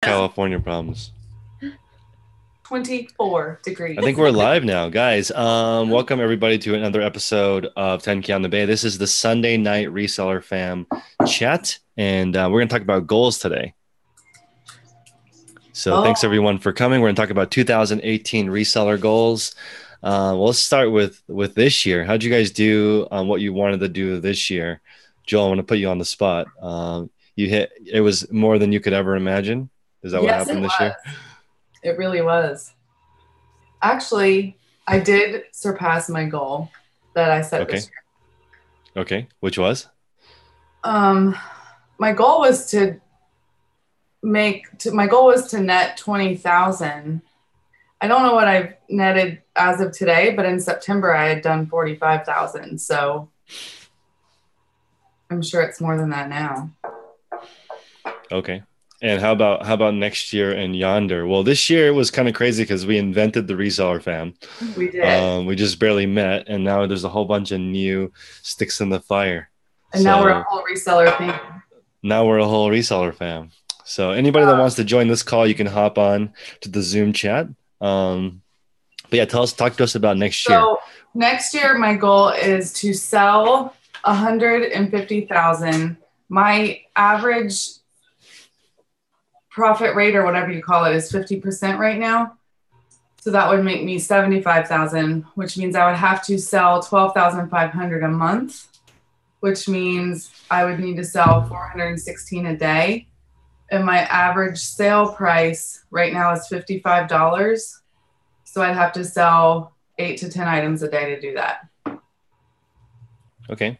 California problems. 24 degrees. I think we're live now, guys. Welcome everybody to another episode of 10K on the Bay. This is the Sunday night reseller fam chat, and we're going to talk about goals today. So thanks everyone for coming. We're going to talk about 2018 reseller goals. Well, let's start with this year. How'd you guys do on what you wanted to do this year? Joel, I want to put you on the spot. It was more than you could ever imagine. Is that what happened this year? It really was. Actually, I did surpass my goal that I set this year. Okay. Which was? My goal was to net 20,000. I don't know what I've netted as of today, but in September I had done 45,000. So I'm sure it's more than that now. Okay. And how about next year and yonder? Well, this year was kind of crazy because we invented the reseller fam. We did. We just barely met, and now there's a whole bunch of new sticks in the fire. And now we're a whole reseller fam. Now we're a whole reseller fam. So anybody that wants to join this call, you can hop on to the Zoom chat. But yeah, talk to us about next year. So next year, my goal is to sell 150,000. My average profit rate, or whatever you call it, is 50% right now. So that would make me 75,000, which means I would have to sell 12,500 a month, which means I would need to sell 416 a day. And my average sale price right now is $55. So I'd have to sell 8 to 10 items a day to do that. Okay.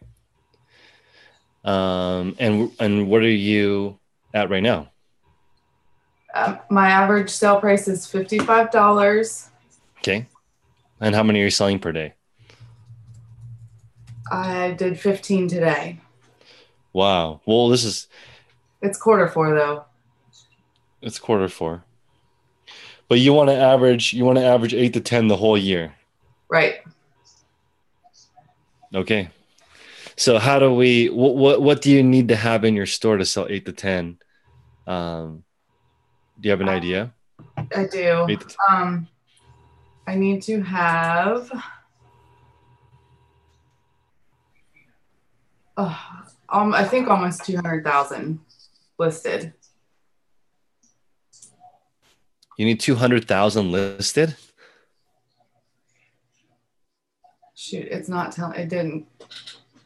And what are you at right now? My average sale price is $55. Okay. And how many are you selling per day? I did 15 today. Wow. Well, it's Q4 though. It's Q4. But you want to average 8 to 10 the whole year. Right. Okay. So how do we what do you need to have in your store to sell 8 to 10? Do you have an idea? I do. I need to have I think almost 200,000 listed. You need 200,000 listed? Shoot, it's not telling. It didn't.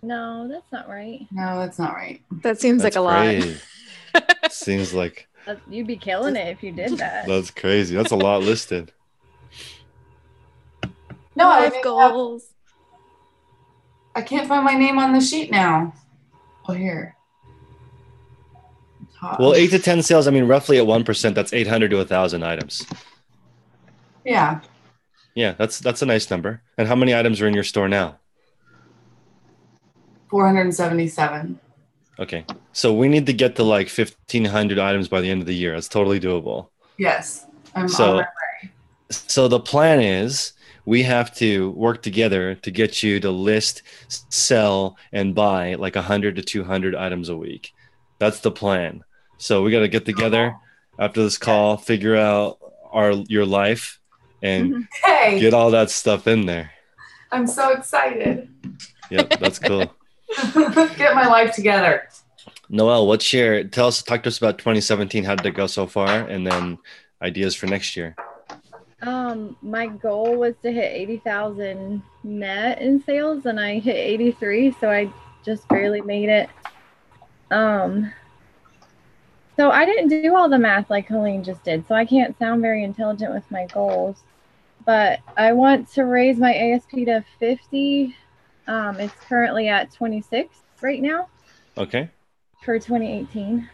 No, that's not right. No, that's not right. That seems like a lot. Seems like you'd be killing it if you did that. That's crazy. That's a lot listed. No, I have goals. I can't find my name on the sheet now. Oh, here. Well, 8 to 10 sales, I mean, roughly at 1%, that's 800 to 1,000 items. Yeah. Yeah, that's a nice number. And how many items are in your store now? 477. Okay. So we need to get to like 1,500 items by the end of the year. That's totally doable. Yes. I'm on my way. So the plan is we have to work together to get you to list, sell, and buy like 100 to 200 items a week. That's the plan. So we got to get together after this call, figure out your life, and get all that stuff in there. I'm so excited. Yep, that's cool. Get my life together. Noelle, talk to us about 2017. How did it go so far? And then ideas for next year. My goal was to hit 80,000 net in sales, and I hit 83, so I just barely made it. So I didn't do all the math like Helene just did, so I can't sound very intelligent with my goals. But I want to raise my ASP to 50. It's currently at 26 right now. Okay. For 2018.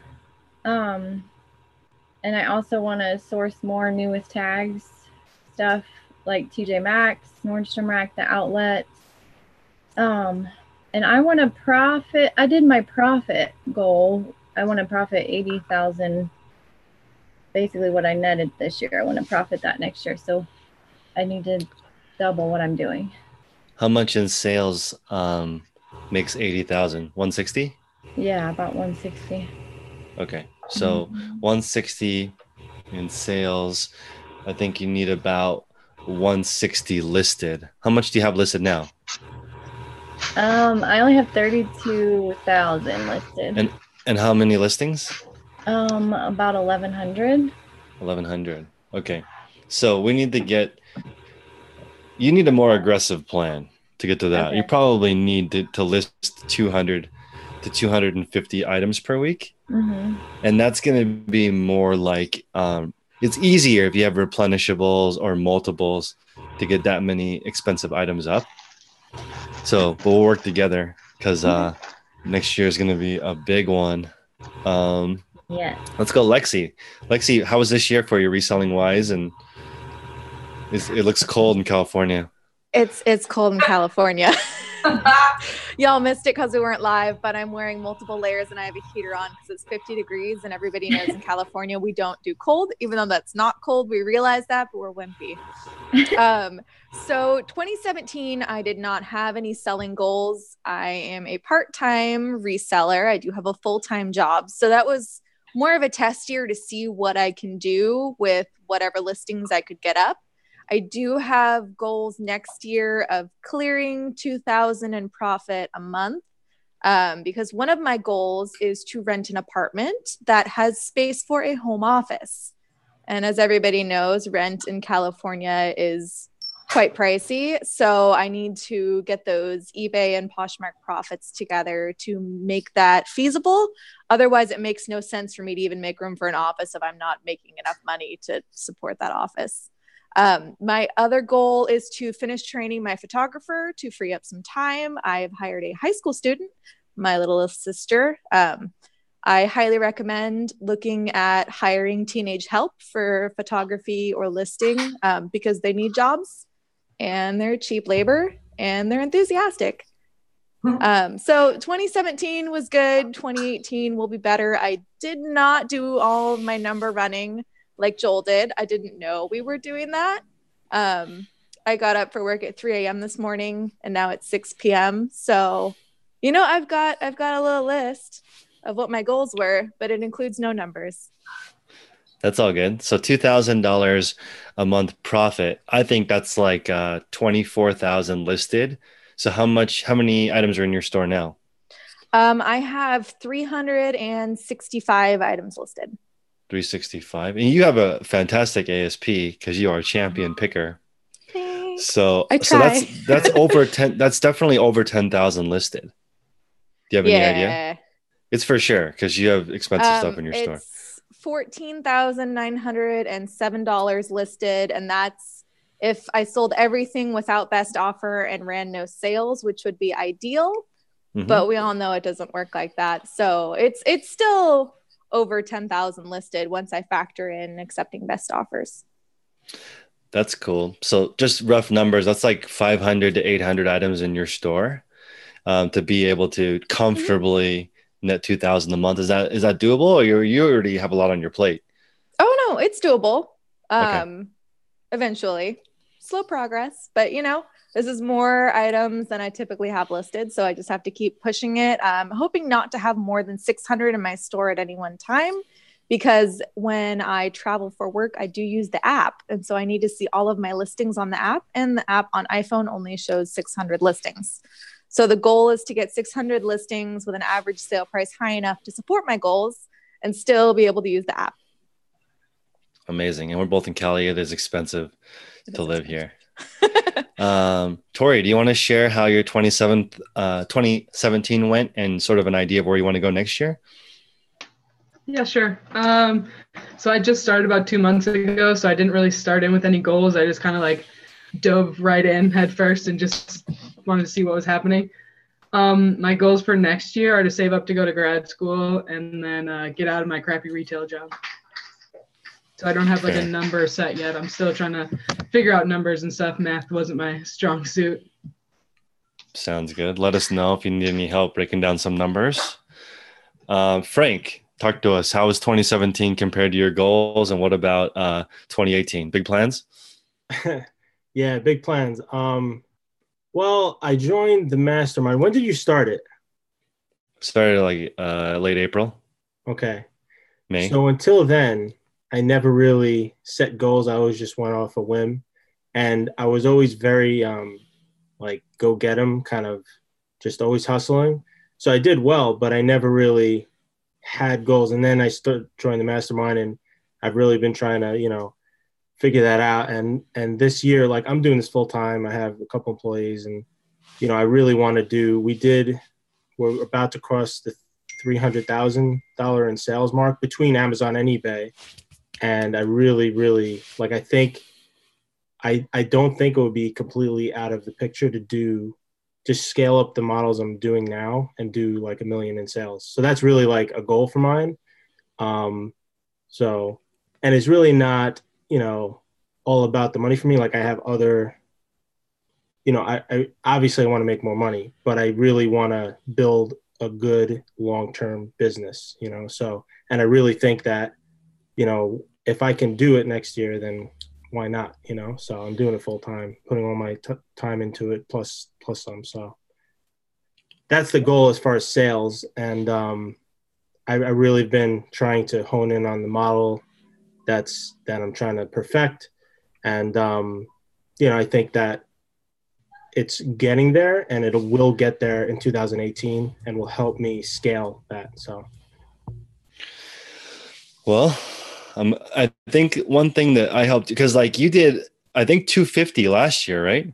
And I also want to source more new with tags stuff like TJ Maxx, Nordstrom Rack, the outlets. And I want to profit. I did my profit goal. I want to profit 80,000. Basically what I netted this year. I want to profit that next year. So I need to double what I'm doing. How much in sales makes 80,000? 160? Yeah, about 160. Okay. So 160 in sales. I think you need about 160 listed. How much do you have listed now? I only have 32,000 listed. And how many listings? About 1,100. 1,100. Okay. So we need to you need a more aggressive plan to get to that. Okay. You probably need to list 200 to 250 items per week. Mm-hmm. And that's going to be more like, it's easier if you have replenishables or multiples to get that many expensive items up. So, but we'll work together because next year is going to be a big one. Yeah. Let's go, Lexi. Lexi, how was this year for you reselling wise? And it looks cold in California. It's cold in California. Y'all missed it because we weren't live, but I'm wearing multiple layers and I have a heater on because it's 50 degrees and everybody knows in California we don't do cold, even though that's not cold. We realize that, but we're wimpy. So 2017, I did not have any selling goals. I am a part-time reseller. I do have a full-time job. So that was more of a test year to see what I can do with whatever listings I could get up. I do have goals next year of clearing 2,000 in profit a month, because one of my goals is to rent an apartment that has space for a home office. And as everybody knows, rent in California is quite pricey. So I need to get those eBay and Poshmark profits together to make that feasible. Otherwise, it makes no sense for me to even make room for an office if I'm not making enough money to support that office. My other goal is to finish training my photographer to free up some time. I have hired a high school student, my little sister. I highly recommend looking at hiring teenage help for photography or listing, because they need jobs and they're cheap labor and they're enthusiastic. So 2017 was good. 2018 will be better. I did not do all of my number running like Joel did. I didn't know we were doing that. I got up for work at 3 a.m. this morning and now it's 6 p.m. So, I've got a little list of what my goals were, but it includes no numbers. That's all good. So $2,000 a month profit. I think that's like 24,000 listed. So how many items are in your store now? I have 365 items listed. 365. And you have a fantastic ASP because you are a champion picker. Thanks. So I try. that's over 10. That's definitely over 10,000 listed. Do you have any idea? It's for sure because you have expensive stuff in your store. It's $14,907 listed, and that's if I sold everything without best offer and ran no sales, which would be ideal. Mm-hmm. But we all know it doesn't work like that. So it's still over 10,000 listed once I factor in accepting best offers. That's cool. So just rough numbers, that's like 500 to 800 items in your store, to be able to comfortably net 2,000 a month. Is that doable, or you already have a lot on your plate? Oh no, it's doable. Okay. Eventually, slow progress, but this is more items than I typically have listed. So I just have to keep pushing it. I'm hoping not to have more than 600 in my store at any one time, because when I travel for work, I do use the app. And so I need to see all of my listings on the app, and the app on iPhone only shows 600 listings. So the goal is to get 600 listings with an average sale price high enough to support my goals and still be able to use the app. Amazing. And we're both in Cali. It is expensive to live here. Tori, do you want to share how your 2017 went and sort of an idea of where you want to go next year? Yeah, sure. So I just started about 2 months ago, so I didn't really start in with any goals. I just kind of like dove right in head first and just wanted to see what was happening. My goals for next year are to save up to go to grad school and then get out of my crappy retail job. So I don't have like a number set yet. I'm still trying to figure out numbers and stuff. Math wasn't my strong suit. Sounds good. Let us know if you need any help breaking down some numbers. Frank, talk to us. How was 2017 compared to your goals, and what about 2018? Big plans? Yeah, big plans. Well, I joined the mastermind. When did you start it? Started like late April. Okay. May. So until then, I never really set goals. I always just went off a whim, and I was always very like go get 'em, kind of just always hustling. So I did well, but I never really had goals. And then I started joining the mastermind, and I've really been trying to, figure that out. And this year, like I'm doing this full time. I have a couple employees, and I really want to do. We're about to cross the $300,000 in sales mark between Amazon and eBay, and I really, really like. I think I don't think it would be completely out of the picture to just scale up the models I'm doing now and do like $1 million in sales. So that's really like a goal for mine. So, and it's really not, all about the money for me. Like I have other, I obviously I want to make more money, but I really want to build a good long-term business, so, and I really think that, if I can do it next year, then why not, so I'm doing it full time, putting all my time into it, plus some. So that's the goal as far as sales. And I really been trying to hone in on the model that I'm trying to perfect. And, I think that it's getting there, and it will get there in 2018 and will help me scale that. So. Well, I think one thing that I helped, because like you did, I think 250 last year, right?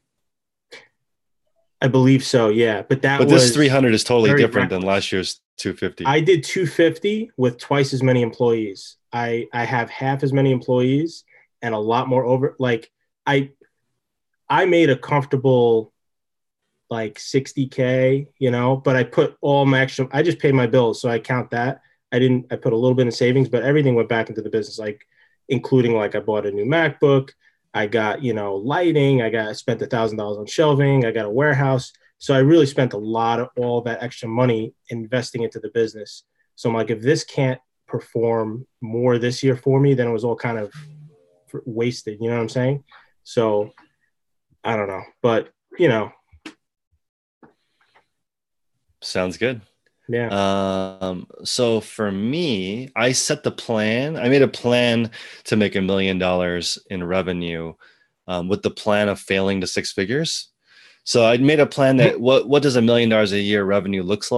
I believe so, yeah. But this 300 is totally different reckless than last year's 250. I did 250 with twice as many employees. I have half as many employees and a lot more over. Like I made a comfortable like 60K, but I put all my extra. I just paid my bills, so I count that. I put a little bit in savings, but everything went back into the business, like including like I bought a new MacBook. I got, lighting. I spent $1,000 on shelving. I got a warehouse. So I really spent a lot of all that extra money investing into the business. So I'm like, if this can't perform more this year for me, then it was all kind of wasted. You know what I'm saying? So I don't know, but Sounds good. Yeah. So for me, I set the plan. I made a plan to make $1 million in revenue, with the plan of failing to 6 figures. So I made a plan that what does $1 million a year revenue look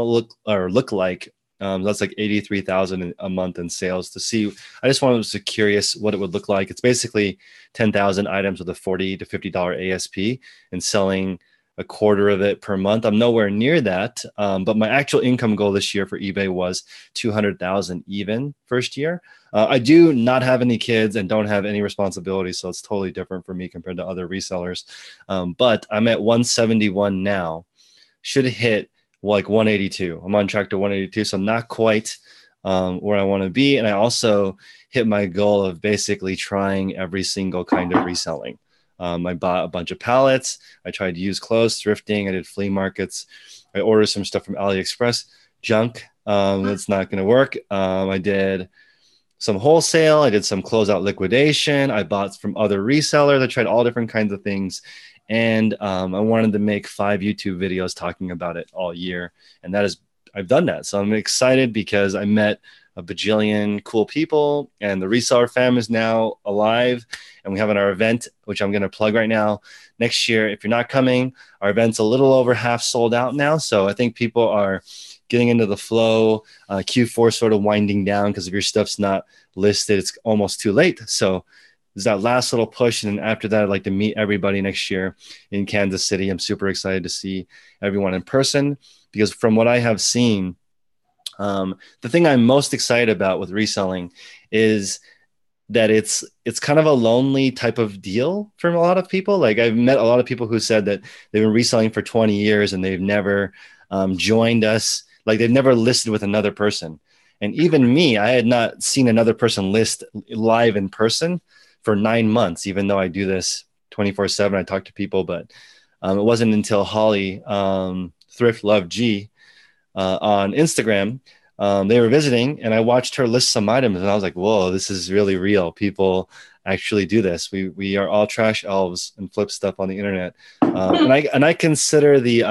like? That's like 83,000 a month in sales. To see, I just wanted to curious what it would look like. It's basically 10,000 items with a $40 to $50 ASP and selling a quarter of it per month. I'm nowhere near that. But my actual income goal this year for eBay was 200,000 even first year. I do not have any kids and don't have any responsibilities, so it's totally different for me compared to other resellers. But I'm at 171 now. Should hit like 182. I'm on track to 182, so not quite where I want to be. And I also hit my goal of basically trying every single kind of reselling. I bought a bunch of pallets. I tried to use clothes, thrifting. I did flea markets. I ordered some stuff from AliExpress, junk. That's not going to work. I did some wholesale. I did some closeout liquidation. I bought from other resellers. I tried all different kinds of things. And I wanted to make 5 YouTube videos talking about it all year. And I've done that. So I'm excited because I met a bajillion cool people, and the Reseller fam is now alive, and we have our event, which I'm going to plug right now. Next year, if you're not coming, our event's a little over half sold out now. So I think people are getting into the flow. Q4 sort of winding down because if your stuff's not listed, it's almost too late. So there's that last little push. And then after that, I'd like to meet everybody next year in Kansas City. I'm super excited to see everyone in person because from what I have seen, the thing I'm most excited about with reselling is that it's kind of a lonely type of deal for a lot of people. Like I've met a lot of people who said that they've been reselling for 20 years and they've never joined us. Like they've never listed with another person. And even me, I had not seen another person list live in person for 9 months, even though I do this 24/7. I talk to people, but it wasn't until Holly, Thrift Love G, on Instagram, they were visiting and I watched her list some items and I was like, whoa, this is really real. People actually do this. We are all trash elves and flip stuff on the internet. And I consider the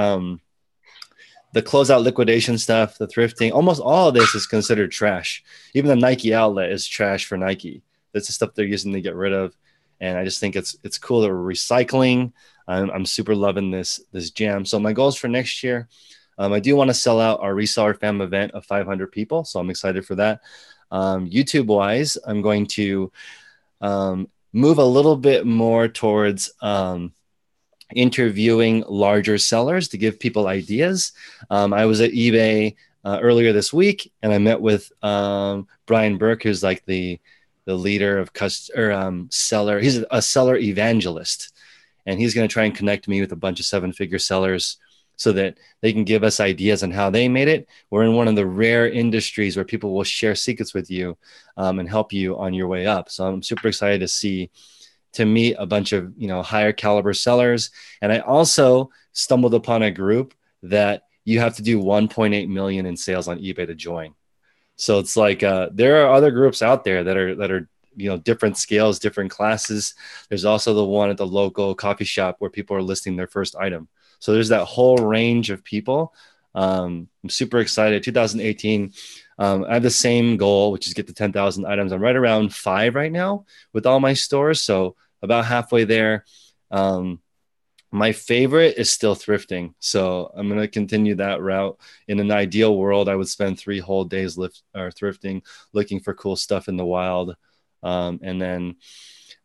closeout liquidation stuff, the thrifting, almost all of this is considered trash. Even the Nike outlet is trash for Nike. That's the stuff they're using to get rid of. And I just think it's cool that we're recycling. I'm super loving this jam. So my goals for next year, I do want to sell out our Reseller Fam event of 500 people. So I'm excited for that. YouTube wise, I'm going to move a little bit more towards interviewing larger sellers to give people ideas. I was at eBay earlier this week, and I met with Brian Burke, who's like the leader of seller. He's a seller evangelist, and he's going to try and connect me with a bunch of 7-figure sellers so that they can give us ideas on how they made it. We're in one of the rare industries where people will share secrets with you and help you on your way up. So I'm super excited to meet a bunch of, higher caliber sellers. And I also stumbled upon a group that you have to do 1.8 million in sales on eBay to join. So it's like there are other groups out there that are different scales, different classes. There's also the one at the local coffee shop where people are listing their first item. So there's that whole range of people. I'm super excited. 2018, I have the same goal, which is get to 10,000 items. I'm right around 5 right now with all my stores. So about halfway there. My favorite is still thrifting. So I'm going to continue that route. In an ideal world, I would spend 3 whole days thrifting, looking for cool stuff in the wild. And then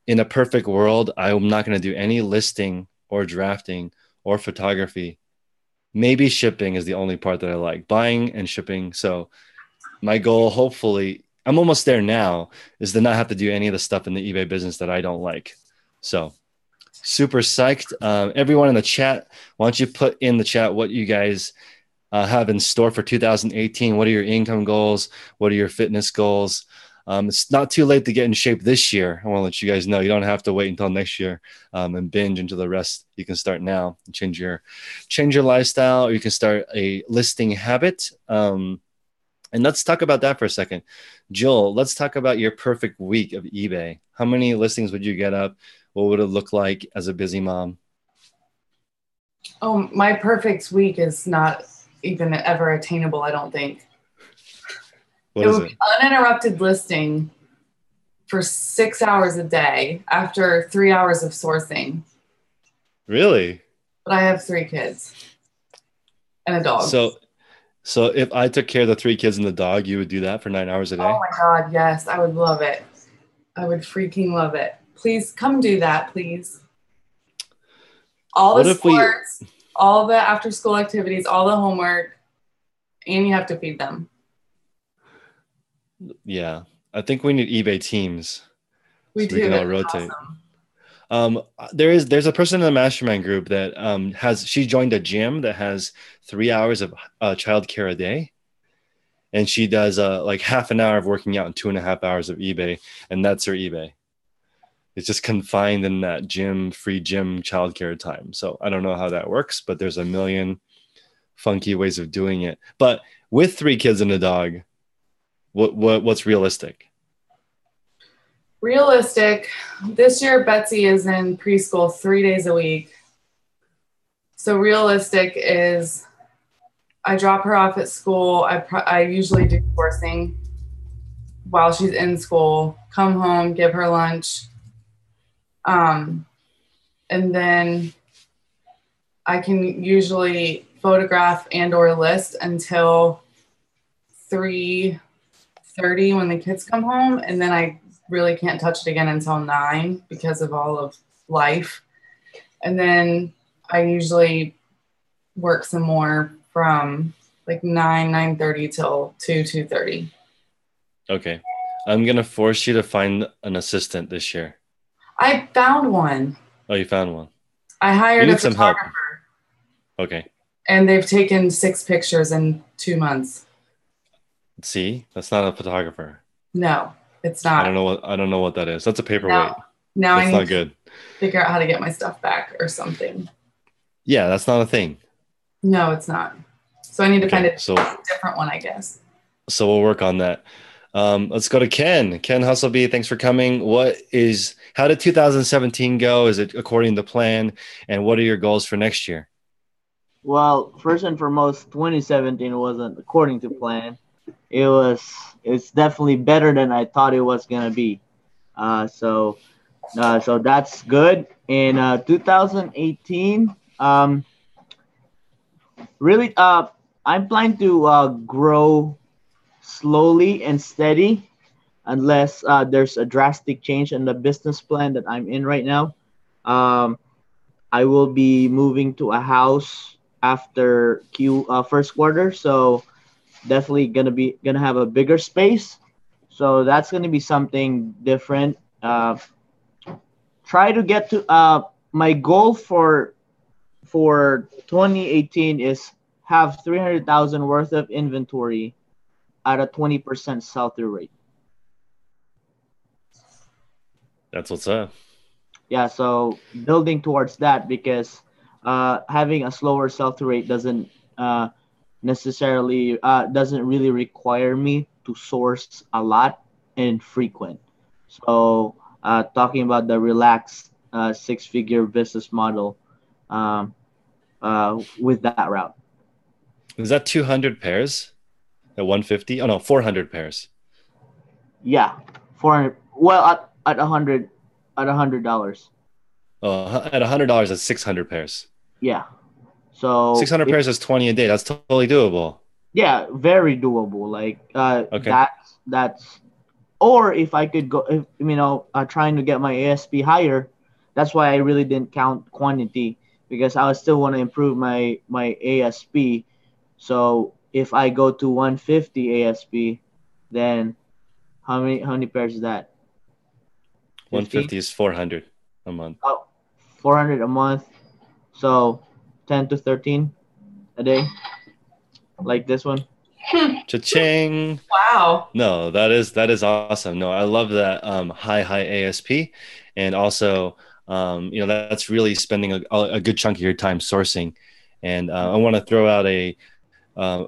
in a perfect world, I'm not going to do any listing or drafting or photography. Maybe shipping is the only part that I like, buying and shipping. So my goal, hopefully, I'm almost there now, is to not have to do any of the stuff in the eBay business that I don't like. So super psyched. Everyone in the chat, why don't you put in the chat what you guys have in store for 2018? What are your income goals? What are your fitness goals? It's not too late to get in shape this year. I want to let you guys know you don't have to wait until next year and binge into the rest. You can start now and change your lifestyle, or you can start a listing habit. And let's talk about that for a second. Joel, let's talk about your perfect week of eBay. How many listings would you get up? What would it look like as a busy mom? Oh, my perfect week is not even ever attainable, I don't think. What is would be uninterrupted listing for 6 hours a day after 3 hours of sourcing. Really? But I have 3 kids and a dog. So if I took care of the 3 kids and the dog, you would do that for 9 hours a day? Oh my God, yes. I would love it. I would freaking love it. Please come do that, please. All the sports, all the after school activities, all the homework, and you have to feed them. Yeah. I think we need eBay teams. We can all rotate. Awesome. There's a person in the mastermind group that she joined a gym that has 3 hours of childcare a day. And she does like half an hour of working out and 2.5 hours of eBay. And that's her eBay. It's just confined in that free gym childcare time. So I don't know how that works, but there's a million funky ways of doing it. But with 3 kids and a dog, what's realistic? Realistic. This year, Betsy is in preschool 3 days a week. So realistic is I drop her off at school. I usually do sourcing while she's in school, come home, give her lunch. And then I can usually photograph and or list until 3:30 when the kids come home. And then I really can't touch it again until 9 because of all of life. And then I usually work some more from like 9:30 till 2:30. Okay. I'm going to force you to find an assistant this year. I found one. Oh, you found one. I hired a photographer. Some help. Okay. And they've taken 6 pictures in 2 months. See, that's not a photographer. No, it's not. I don't know what that is. That's a paperweight. Now that's I need not good. To figure out how to get my stuff back or something. Yeah, that's not a thing. No, it's not. So I need to find a different one, I guess. So we'll work on that. Let's go to Ken. Ken Hustleby, thanks for coming. How did 2017 go? Is it according to plan? And what are your goals for next year? Well, first and foremost, 2017 wasn't according to plan. It's definitely better than I thought it was gonna be. So that's good. In 2018, really, I'm planning to grow slowly and steady unless there's a drastic change in the business plan that I'm in right now. Um, I will be moving to a house after Q first quarter, so definitely gonna have a bigger space. So that's gonna be something different. Try to get to my goal for 2018 is have 300,000 worth of inventory at a 20% sell through rate. That's what's up. Yeah, so building towards that because having a slower sell through rate doesn't really require me to source a lot and frequent. So talking about the relaxed six-figure business model um, with that route. Is that 200 pairs at 150? Oh no, 400 pairs. Yeah, 400. Well, at $100. At $100, that's 600 pairs. Yeah. So 600 pairs is 20 a day. That's totally doable. Yeah, very doable. Like Okay. that's or if I could go, if, trying to get my ASP higher. That's why I really didn't count quantity because I still want to improve my ASP. So if I go to 150 ASP, then how many pairs is that? 150 is 400 a month. Oh, 400 a month. So 10 to 13 a day, like this one. Cha-ching. Wow. No, that is awesome. No, I love that high ASP, and also that's really spending a good chunk of your time sourcing. And I want to throw out a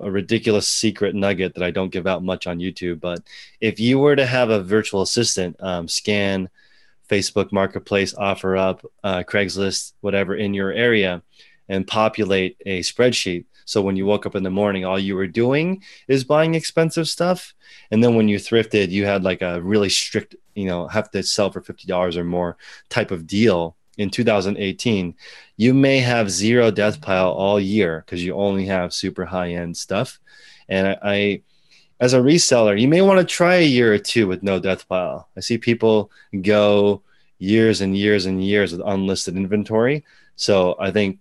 ridiculous secret nugget that I don't give out much on YouTube. But if you were to have a virtual assistant scan Facebook Marketplace, OfferUp, Craigslist, whatever in your area, and populate a spreadsheet. So when you woke up in the morning, all you were doing is buying expensive stuff. And then when you thrifted, you had like a really strict, have to sell for $50 or more type of deal. In 2018, you may have zero death pile all year because you only have super high end stuff. And I, as a reseller, you may want to try a year or two with no death pile. I see people go years and years and years with unlisted inventory. So I don't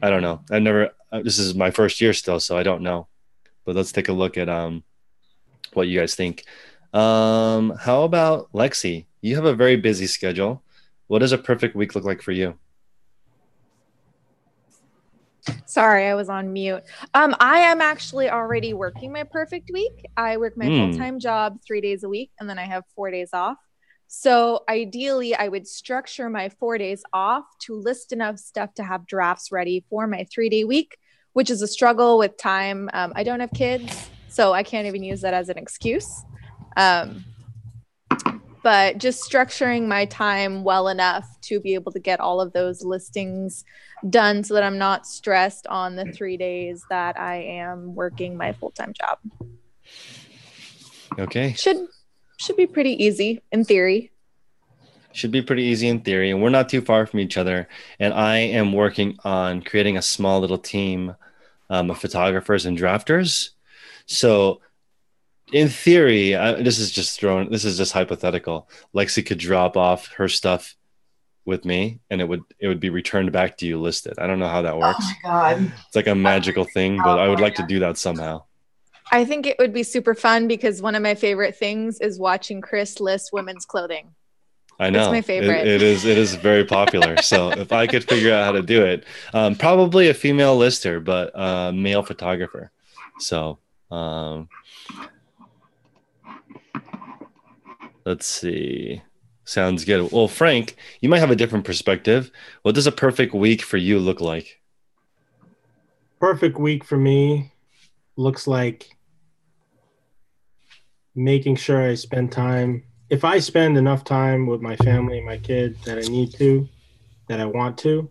know. This is my first year still, so I don't know. But let's take a look at what you guys think. How about Lexi? You have a very busy schedule. What does a perfect week look like for you? Sorry, I was on mute. I am actually already working my perfect week. I work my full-time job 3 days a week, and then I have 4 days off. So ideally, I would structure my 4 days off to list enough stuff to have drafts ready for my 3-day week, which is a struggle with time. I don't have kids, so I can't even use that as an excuse. But just structuring my time well enough to be able to get all of those listings done so that I'm not stressed on the 3 days that I am working my full-time job. Okay. Should be pretty easy in theory. Should be pretty easy in theory. And we're not too far from each other. And I am working on creating a small little team of photographers and drafters. So in theory, this is just hypothetical. Lexi could drop off her stuff with me and it would be returned back to you listed. I don't know how that works. Oh my God. It's like a magical thing, but I would like to do that somehow. I think it would be super fun because one of my favorite things is watching Chris list women's clothing. I know. It's my favorite. It is very popular. So if I could figure out how to do it, probably a female lister, but a male photographer. So let's see. Sounds good. Well, Frank, you might have a different perspective. What does a perfect week for you look like? Perfect week for me looks like making sure I spend time. If I spend enough time with my family and my kid that I need to, that I want to,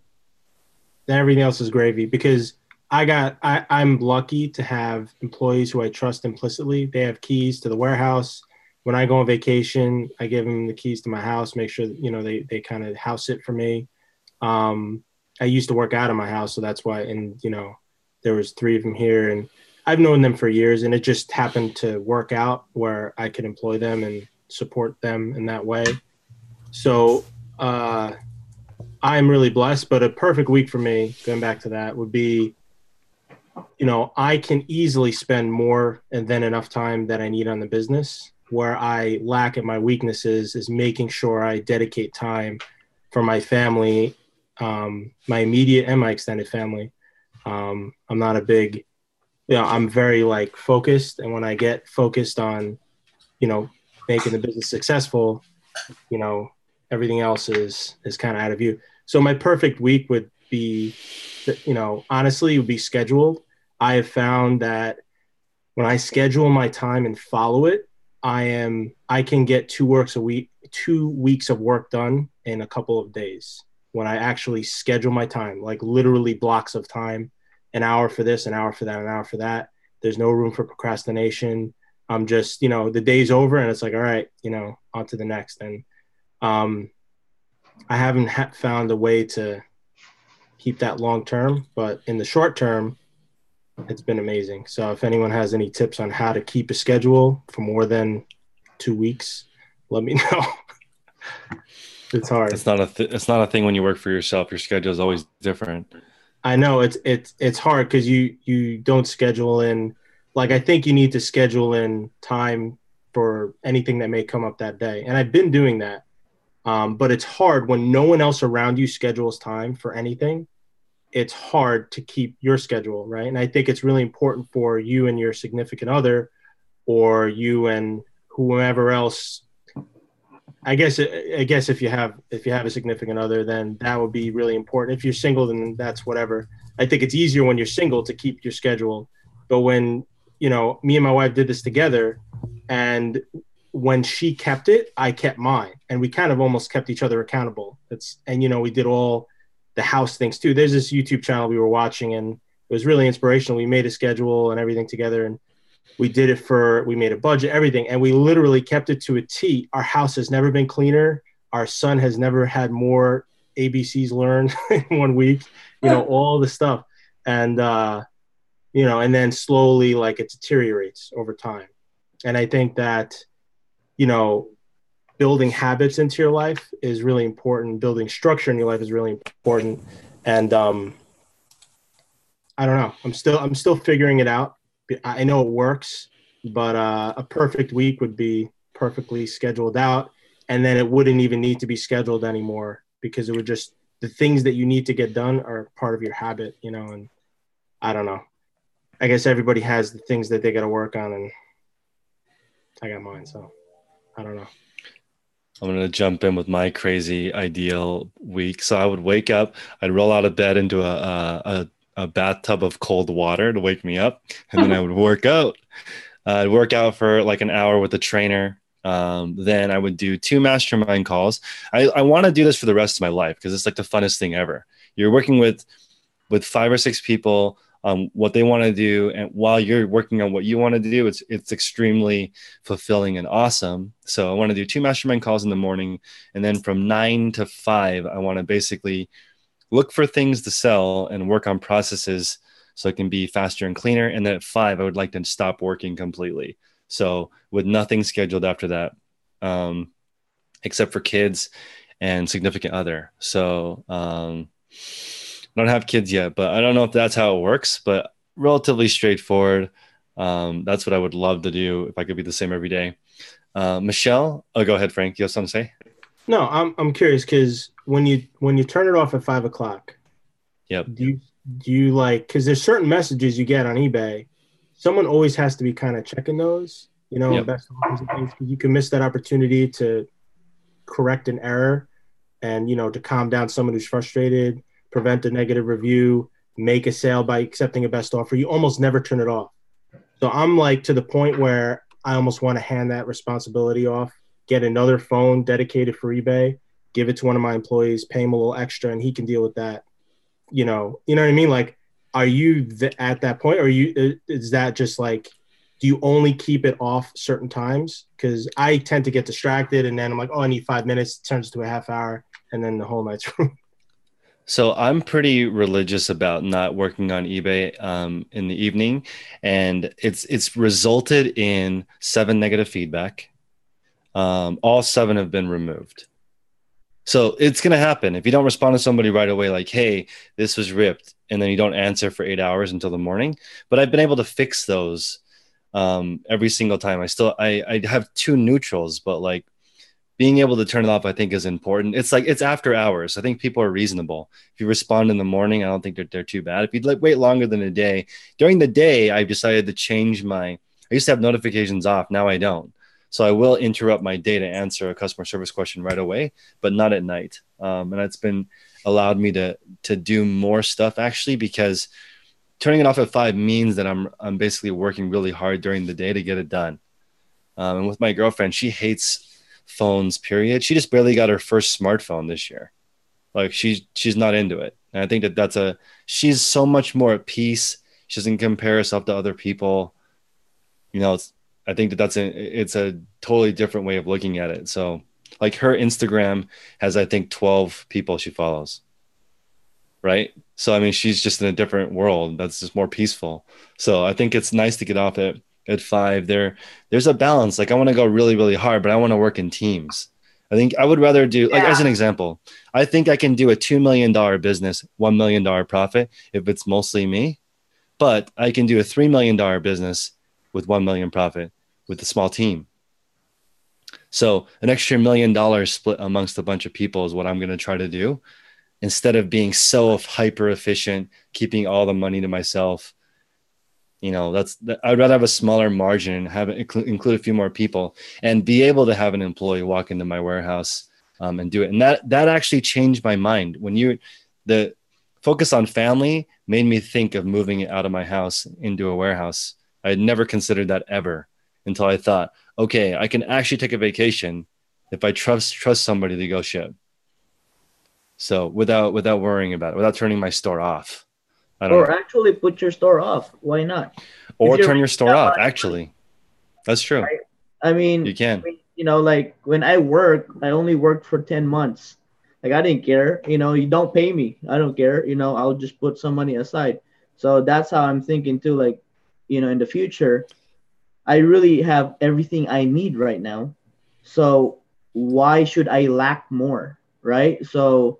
then everything else is gravy because I'm lucky to have employees who I trust implicitly. They have keys to the warehouse. When I go on vacation, I give them the keys to my house, make sure that, they kind of house it for me. I used to work out of my house, so that's why, and, there was 3 of them here, and I've known them for years, and it just happened to work out where I could employ them and support them in that way. So I'm really blessed, but a perfect week for me, going back to that, would be, I can easily spend more and then enough time that I need on the business. Where I lack in my weaknesses is making sure I dedicate time for my family, my immediate and my extended family. I'm not a big, I'm very like focused. And when I get focused on, making the business successful, everything else is kind of out of view. So my perfect week would be, honestly, would be scheduled. I have found that when I schedule my time and follow it, I can get 2 weeks of work done in a couple of days when I actually schedule my time, like literally blocks of time, an hour for this, an hour for that, an hour for that. There's no room for procrastination. I'm just, the day's over and it's like, all right, on to the next. And I haven't found a way to keep that long term, but in the short term, it's been amazing. So if anyone has any tips on how to keep a schedule for more than 2 weeks, let me know. It's hard. It's not a thing when you work for yourself. Your schedule is always different. I know it's hard because you don't schedule in, like, I think you need to schedule in time for anything that may come up that day. And I've been doing that. But it's hard when no one else around you schedules time for anything. It's hard to keep your schedule, right? And I think it's really important for you and your significant other, or you and whomever else. I guess if you have a significant other, then that would be really important. If you're single, then that's whatever. I think it's easier when you're single to keep your schedule. But when, me and my wife did this together, and when she kept it, I kept mine, and we kind of almost kept each other accountable. We did all the house things too. There's this YouTube channel we were watching, and it was really inspirational. We made a schedule and everything together, and we did it we made a budget, everything. And we literally kept it to a T. Our house has never been cleaner. Our son has never had more ABCs learned in 1 week, all the stuff. And, and then slowly, like, it deteriorates over time. And I think that, building habits into your life is really important. Building structure in your life is really important. And I don't know. I'm still figuring it out. I know it works, but a perfect week would be perfectly scheduled out, and then it wouldn't even need to be scheduled anymore because it would just, the things that you need to get done are part of your habit, and I don't know. I guess everybody has the things that they got to work on, and I got mine. So I don't know. I'm going to jump in with my crazy ideal week. So I would wake up, I'd roll out of bed into a bathtub of cold water to wake me up. And then I would work out. I'd work out for like an hour with a trainer. Then I would do 2 mastermind calls. I want to do this for the rest of my life because it's like the funnest thing ever. You're working with 5 or 6 people on what they want to do, and while you're working on what you want to do, it's extremely fulfilling and awesome. So I want to do 2 mastermind calls in the morning, and then from 9 to 5, I want to basically look for things to sell and work on processes so it can be faster and cleaner. And then at 5, I would like to stop working completely. So with nothing scheduled after that, except for kids and significant other. So I don't have kids yet, but I don't know if that's how it works, but relatively straightforward. That's what I would love to do if I could be the same every day. Michelle, go ahead, Frank. You have something to say? No, I'm curious because when you turn it off at 5 o'clock, yep. Do you like, because there's certain messages you get on eBay, someone always has to be kind of checking those, Yep. best offers and things, because you can miss that opportunity to correct an error and, to calm down someone who's frustrated, prevent a negative review, make a sale by accepting a best offer. You almost never turn it off. So I'm like to the point where I almost want to hand that responsibility off, get another phone dedicated for eBay, give it to one of my employees, pay him a little extra, and he can deal with that. You know what I mean? Like, are you at that point, or is that just like do you only keep it off certain times? Because I tend to get distracted, and then I'm like, oh, I need 5 minutes. It turns to a half hour, and then the whole night's ruined. So I'm pretty religious about not working on eBay in the evening, and it's resulted in 7 negative feedback. All 7 have been removed. So it's going to happen. If you don't respond to somebody right away, like, hey, this was ripped, and then you don't answer for 8 hours until the morning. But I've been able to fix those every single time. I have 2 neutrals, but like being able to turn it off, I think is important. It's like, it's after hours. I think people are reasonable. If you respond in the morning, I don't think they're too bad. If you'd like wait longer than a day, during the day, I've decided to change I used to have notifications off. Now I don't. So I will interrupt my day to answer a customer service question right away, but not at night. And it's been allowed me to do more stuff actually, because turning it off at 5 means that I'm basically working really hard during the day to get it done. And with my girlfriend, she hates phones, period. She just barely got her first smartphone this year. Like she's not into it. And I think she's so much more at peace. She doesn't compare herself to other people. I think it's a totally different way of looking at it. So like her Instagram has, I think, 12 people she follows. Right. So, I mean, she's just in a different world that's just more peaceful. So I think it's nice to get off at 5 there's a balance. Like I want to go really, really hard, but I want to work in teams. I think I would rather do, like, as an example, I think I can do a $2 million business, $1 million profit if it's mostly me, but I can do a $3 million business with 1 million profit with a small team. So an extra $1 million split amongst a bunch of people is what I'm going to try to do, instead of being so hyper efficient, keeping all the money to myself. I'd rather have a smaller margin and have it include a few more people and be able to have an employee walk into my warehouse and do it. And that actually changed my mind. The focus on family made me think of moving it out of my house into a warehouse. I had never considered that ever until I thought, okay, I can actually take a vacation if I trust somebody to go ship. So without worrying about it, without turning my store off. Actually put your store off. Why not? Or turn your store off, actually. That's true. Right? I mean, you can. Like when I only worked for 10 months. Like I didn't care. You don't pay me. I don't care. I'll just put some money aside. So that's how I'm thinking too. Like, in the future, I really have everything I need right now. So why should I lack more? Right. So,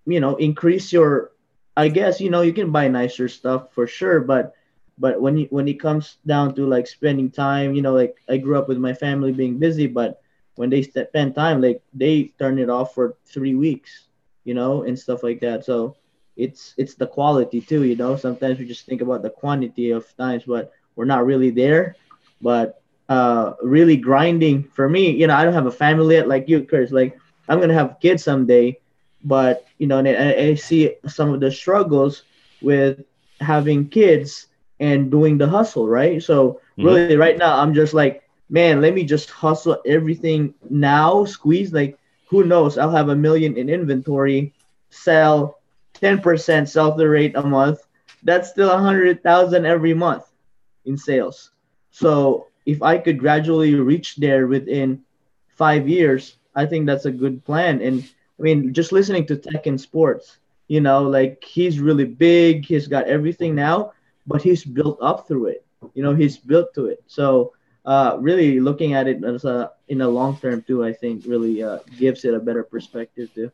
increase your, I guess, you can buy nicer stuff for sure. But when it comes down to like spending time, like I grew up with my family being busy, but when they spend time, like they turn it off for 3 weeks, and stuff like that. So it's the quality too, sometimes we just think about the quantity of times, but we're not really there. But really grinding for me, I don't have a family yet like you, Chris. Like I'm gonna have kids someday, but and I see some of the struggles with having kids and doing the hustle, right? So really right now I'm just like, man, let me just hustle everything now, squeeze. Like who knows, I'll have 1 million in inventory, sell 10% sell-through rate a month. That's still 100,000 every month in sales. So if I could gradually reach there within 5 years, I think that's a good plan. And I mean, just listening to Tech and Sports, like he's really big, he's got everything now, but he's built up through it. He's built to it. So really looking at it as in a long term too, I think really gives it a better perspective too.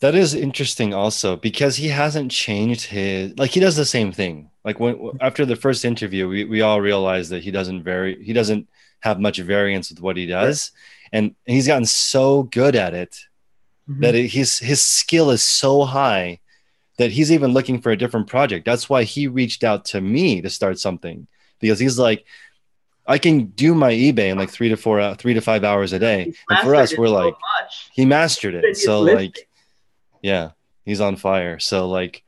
That is interesting also, because he hasn't changed he does the same thing. Like after the first interview, we all realized that he doesn't have much variance with what he does. Right. And he's gotten so good at it that his skill is so high that he's even looking for a different project. That's why he reached out to me to start something, because he's like, I can do my eBay in like 3 to 5 hours a day. And for us, we're like, he mastered it. So like, yeah, he's on fire. So like,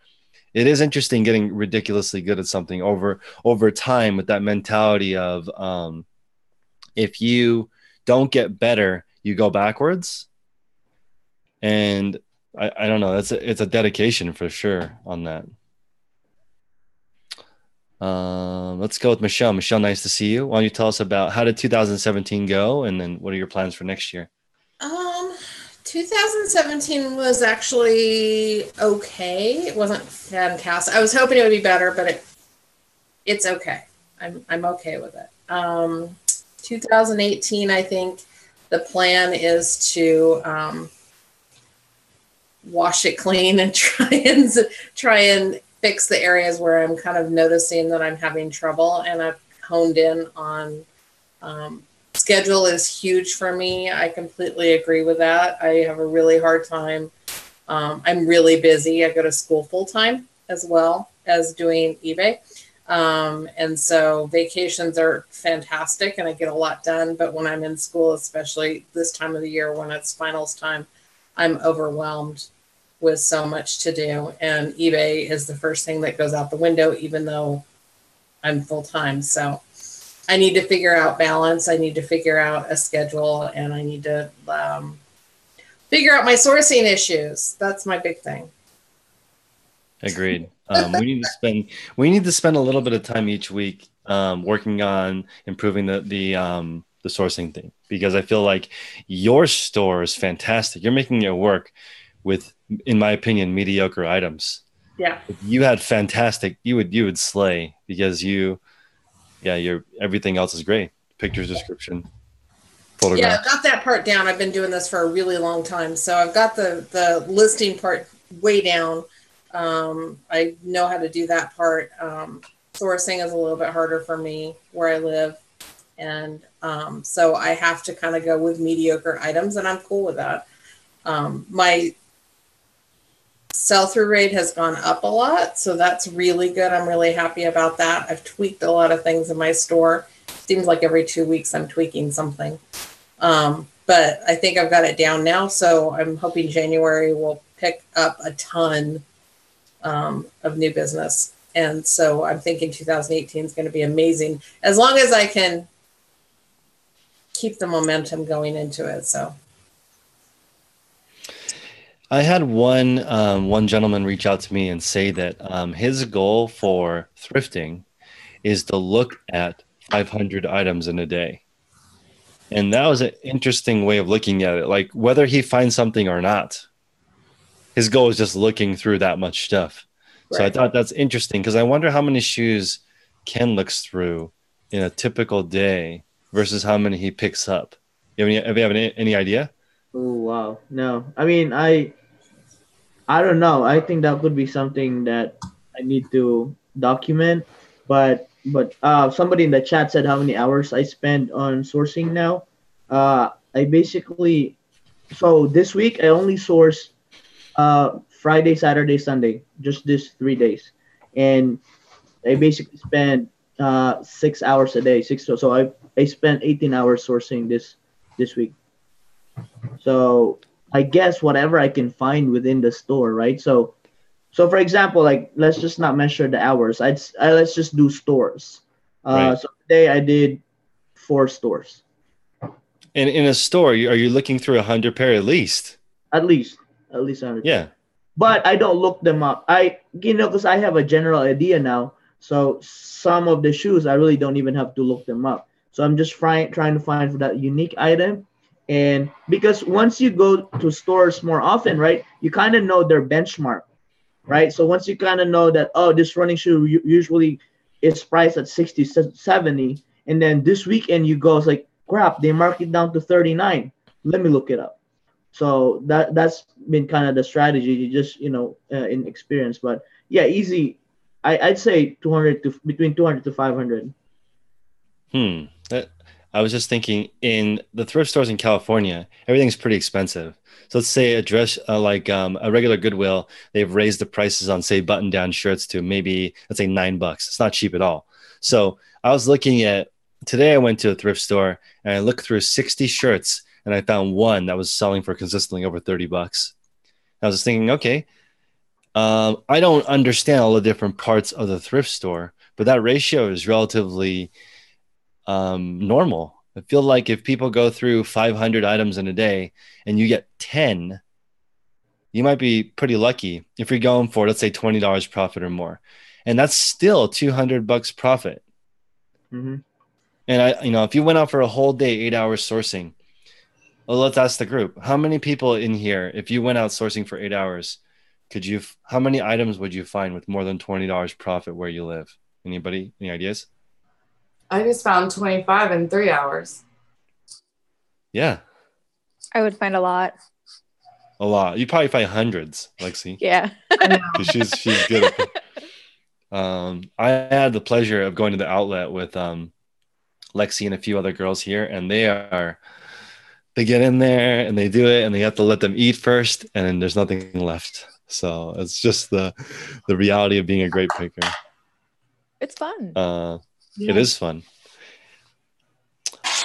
it is interesting getting ridiculously good at something over time, with that mentality of if you don't get better, you go backwards. And I don't know, it's a dedication for sure on that. Let's go with Michelle. Michelle, nice to see you. Why don't you tell us about how did 2017 go, and then what are your plans for next year? Um, 2017 was actually okay. It wasn't fantastic. I was hoping it would be better, but it's okay. I'm okay with it. 2018, I think the plan is to wash it clean and try and fix the areas where I'm kind of noticing that I'm having trouble, and I've honed in on schedule is huge for me. I completely agree with that. I have a really hard time. I'm really busy. I go to school full time as well as doing eBay. And so vacations are fantastic and I get a lot done. But when I'm in school, especially this time of the year when it's finals time, I'm overwhelmed with so much to do. And eBay is the first thing that goes out the window, even though I'm full time. So I need to figure out balance. I need to figure out a schedule, and I need to figure out my sourcing issues. That's my big thing. Agreed. We need to spend a little bit of time each week working on improving the sourcing thing, because I feel like your store is fantastic. You're making it work with, in my opinion, mediocre items. Yeah. If you had fantastic, you would slay, because your everything else is great. Pictures, description, photograph. Yeah, I've got that part down. I've been doing this for a really long time. So I've got the listing part way down. I know how to do that part. Sourcing is a little bit harder for me where I live. And so I have to kind of go with mediocre items, and I'm cool with that. My sell-through rate has gone up a lot, so that's really good. I'm really happy about that. I've tweaked a lot of things in my store. Seems like every 2 weeks I'm tweaking something. But I think I've got it down now, so I'm hoping January will pick up a ton of new business. And so I'm thinking 2018 is going to be amazing, as long as I can keep the momentum going into it. So I had one gentleman reach out to me and say that his goal for thrifting is to look at 500 items in a day. And that was an interesting way of looking at it. Like, whether he finds something or not, his goal is just looking through that much stuff. Right. So I thought that's interesting, because I wonder how many shoes Ken looks through in a typical day versus how many he picks up. Have you have any idea? Oh, wow. No, I mean, I don't know. I think that could be something that I need to document. But somebody in the chat said how many hours I spend on sourcing now. I basically, so this week I only source Friday, Saturday, Sunday, just this 3 days, and I basically spend 6 hours a day. So I spent 18 hours sourcing this week. So I guess whatever I can find within the store, right? So for example, like, let's just not measure the hours. Let's just do stores. Right. So today I did 4 stores. And in a store, are you looking through 100 pair at least? At least 100. Yeah. But I don't look them up. Because I have a general idea now. So some of the shoes I really don't even have to look them up. So I'm just trying to find for that unique item. And because once you go to stores more often, right, you kind of know their benchmark, right? So once you kind of know that, oh, this running shoe usually is priced at 60, 70, and then this weekend you go, it's like, crap, they mark it down to 39. Let me look it up. So that's been kind of the strategy, you just, in experience. But yeah, easy. I'd say between 200 to 500. I was just thinking, in the thrift stores in California, everything's pretty expensive. So let's say a dress, like a regular Goodwill, they've raised the prices on, say, button-down shirts to maybe, let's say, $9. It's not cheap at all. So I was looking at, today I went to a thrift store and I looked through 60 shirts and I found one that was selling for consistently over $30. I was just thinking, okay, I don't understand all the different parts of the thrift store, but that ratio is relatively normal. I feel like if people go through 500 items in a day and you get 10, you might be pretty lucky if you're going for, let's say, $20 profit or more. and that's still $200 profit. Mm-hmm. And if you went out for a whole day, 8 hours sourcing, well, let's ask the group, how many people in here, if you went out sourcing for 8 hours, how many items would you find with more than $20 profit where you live? Anybody? Any ideas? I just found 25 in 3 hours. Yeah. I would find a lot. A lot. You probably find hundreds, Lexi. Yeah. Because she's good at it. I had the pleasure of going to the outlet with Lexi and a few other girls here, and they get in there and they do it, and they have to let them eat first, and then there's nothing left. So it's just the reality of being a great picker. It's fun. It is fun.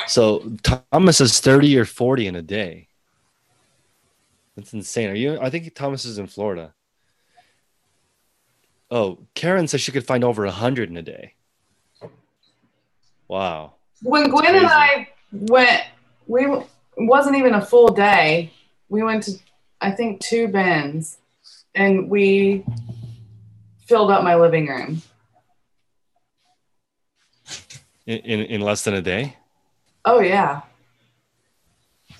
So Thomas is 30 or 40 in a day. That's insane. I think Thomas is in Florida. Oh, Karen says she could find over 100 in a day. Wow. When Gwen and I went, it wasn't even a full day. We went to, I think, 2 bins, and we filled up my living room. In less than a day? Oh, yeah.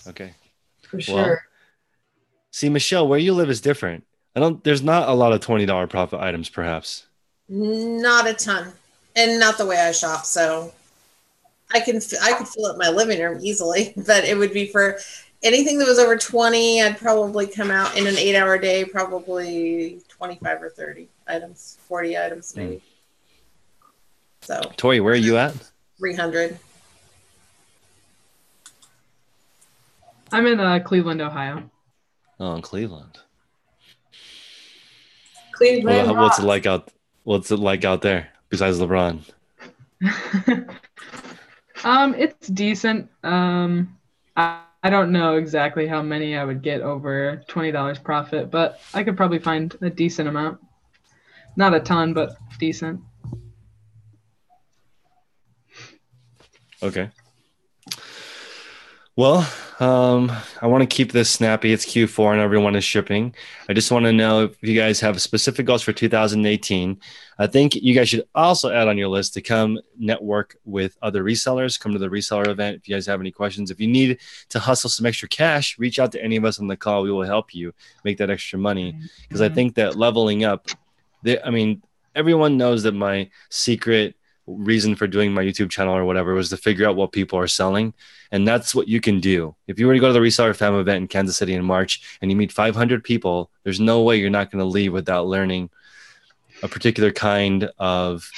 Okay. For sure. Well, see, Michelle, where you live is different. There's not a lot of $20 profit items, perhaps. Not a ton, and not the way I shop. So I could fill up my living room easily, but it would be for anything that was over 20. I'd probably come out in an 8-hour day, probably 25 or 30 items, 40 items maybe. So Tori, where are you at? 300. I'm in Cleveland, Ohio. Oh, in Cleveland. Cleveland. What's it like out there besides LeBron? It's decent. I don't know exactly how many I would get over $20 profit, but I could probably find a decent amount. Not a ton, but decent. Okay. Well, I want to keep this snappy. It's Q4 and everyone is shipping. I just want to know if you guys have specific goals for 2018. I think you guys should also add on your list to come network with other resellers, come to the reseller event. If you guys have any questions, if you need to hustle some extra cash, reach out to any of us on the call. We will help you make that extra money. Because I think that leveling up, everyone knows that my secret reason for doing my YouTube channel or whatever was to figure out what people are selling. And that's what you can do. If you were to go to the Reseller Fam event in Kansas City in March and you meet 500 people, there's no way you're not going to leave without learning a particular kind of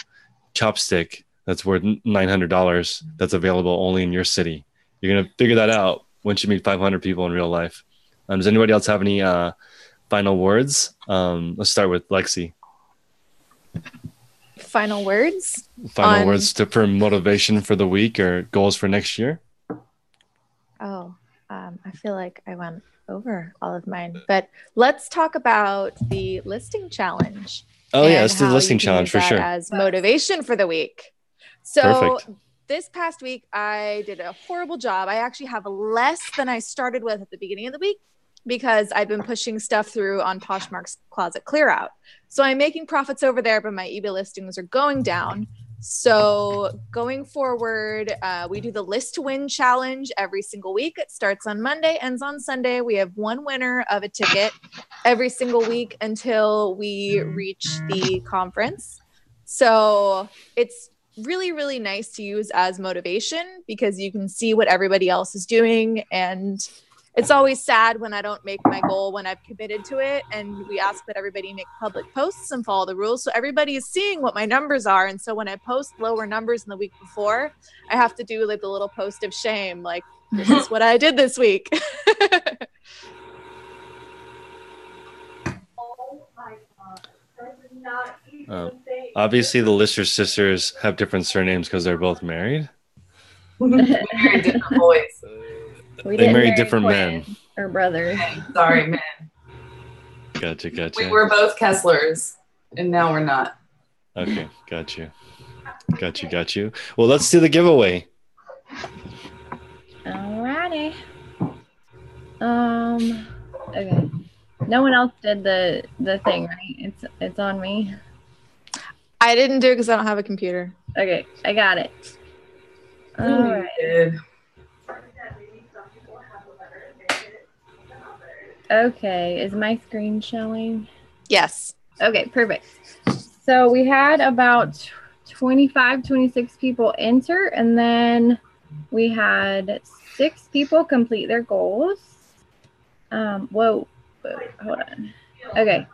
chopstick that's worth $900 that's available only in your city. You're going to figure that out once you meet 500 people in real life. Does anybody else have any final words? Let's start with Lexi. Final words? Final words for motivation for the week or goals for next year? Oh, I feel like I went over all of mine, but let's talk about the listing challenge. Oh yeah, let's do the listing challenge for sure. As motivation for the week. So perfect. This past week, I did a horrible job. I actually have less than I started with at the beginning of the week because I've been pushing stuff through on Poshmark's Closet Clear Out. So I'm making profits over there, but my eBay listings are going down. So going forward, we do the list to win challenge every single week. It starts on Monday, ends on Sunday. We have one winner of a ticket every single week until we reach the conference. So it's really, really nice to use as motivation because you can see what everybody else is doing. And it's always sad when I don't make my goal when I've committed to it. And we ask that everybody make public posts and follow the rules. So everybody is seeing what my numbers are. And so when I post lower numbers than the week before, I have to do like the little post of shame. Like, this is what I did this week. Obviously, the Lister sisters have different surnames because they're both married. Very different boys. They marry different men. Or brothers. Sorry, men. Gotcha. We were both Kesslers, and now we're not. Okay, got you. Well, let's do the giveaway. Alrighty. Okay. No one else did the thing, right? It's on me. I didn't do it because I don't have a computer. Okay, I got it. All right. Good. Okay, is my screen showing? Yes. Okay, perfect. So we had about 25, 26 people enter, and then we had 6 people complete their goals. Whoa, hold on. Okay.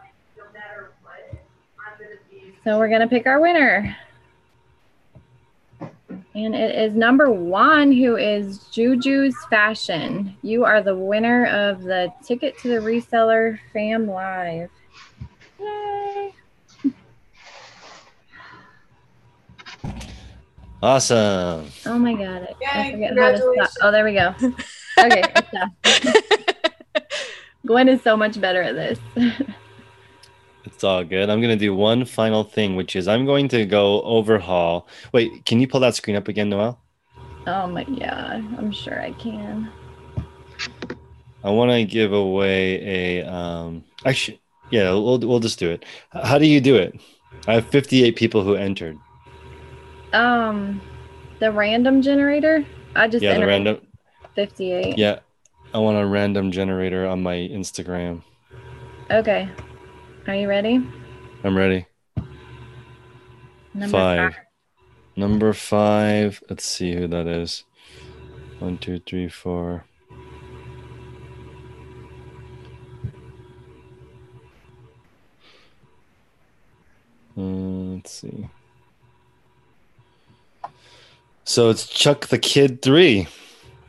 So we're gonna pick our winner. And it is number 1, who is Juju's Fashion. You are the winner of the ticket to the Reseller Fam Live. Yay! Awesome. Oh my god, I Yay, forget how to stop. congratulations. Oh, there we go. Okay, stop. Gwen is so much better at this. It's all good. I'm going to do one final thing, which is I'm going to go overhaul. Wait, can you pull that screen up again, Noelle? Oh my, yeah, I'm sure I can. I want to give away a actually, yeah, we'll just do it. How do you do it? I have 58 people who entered. The random generator. I just Yeah, the entered random. 58. Yeah, I want a random generator on my Instagram. Okay. Are you ready? I'm ready. Number 5. Number 5. Let's see who that is. 1, 2, 3, 4. Let's see. So it's Chuck the Kid 3,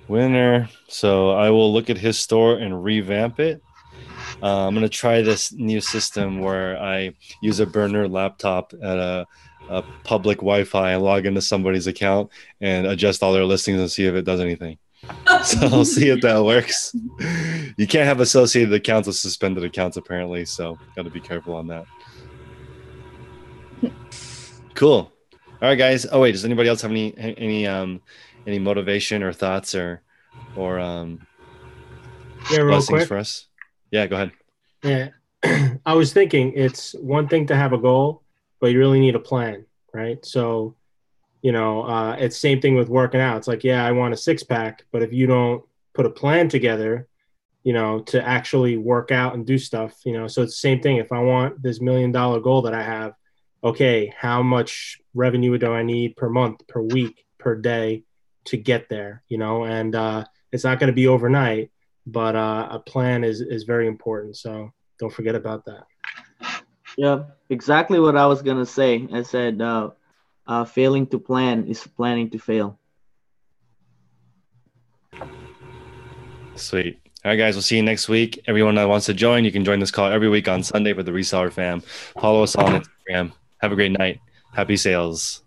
winner. So I will look at his store and revamp it. I'm going to try this new system where I use a burner laptop at a public Wi-Fi and log into somebody's account and adjust all their listings and see if it does anything. So I'll see if that works. You can't have associated accounts with suspended accounts, apparently. So got to be careful on that. Cool. All right, guys. Oh wait, does anybody else have any motivation or thoughts or Yeah, real blessings quick. for us? Yeah, go ahead. Yeah, I was thinking it's one thing to have a goal, but you really need a plan, right? So, it's same thing with working out. It's like, yeah, I want a 6-pack, but if you don't put a plan together, to actually work out and do stuff, so it's the same thing. If I want this $1 million goal that I have, okay, how much revenue do I need per month, per week, per day to get there, and it's not going to be overnight, but a plan is very important. So don't forget about that. Yeah, exactly what I was gonna say. I said, failing to plan is planning to fail. Sweet. All right, guys. We'll see you next week. Everyone that wants to join, you can join this call every week on Sunday for the Reseller Fam. Follow us on Instagram. Have a great night. Happy sales.